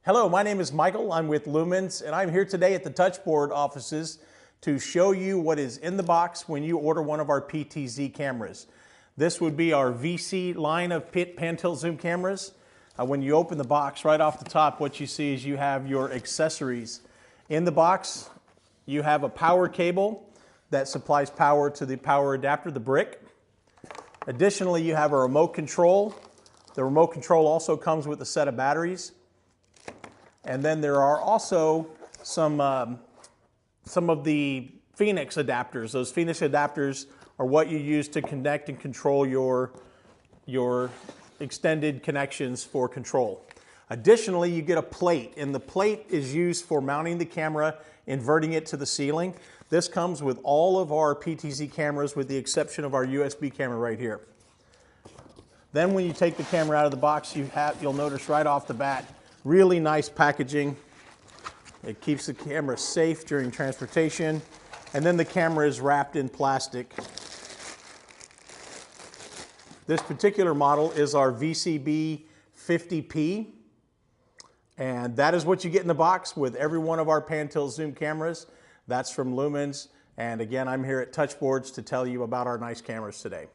Hello, my name is Michael. I'm with Lumens, and I'm here today at the Touchboard offices to show you what is in the box when you order one of our PTZ cameras. This would be our VC line of pan tilt zoom cameras. When you open the box, right off the top, what you see is you have your accessories. In the box, you have a power cable that supplies power to the power adapter, the brick. Additionally, you have a remote control. The remote control also comes with a set of batteries. And then there are also some of the Phoenix adapters. Those Phoenix adapters are what you use to connect and control your extended connections for control. Additionally, you get a plate, and the plate is used for mounting the camera, inverting it to the ceiling. This comes with all of our PTZ cameras with the exception of our USB camera right here. Then when you take the camera out of the box, you'll notice right off the bat, really nice packaging. It keeps the camera safe during transportation. And then the camera is wrapped in plastic. This particular model is our VC-A50P. And that is what you get in the box with every one of our pan tilt zoom cameras. That's from Lumens. And again, I'm here at Touchboards to tell you about our nice cameras today.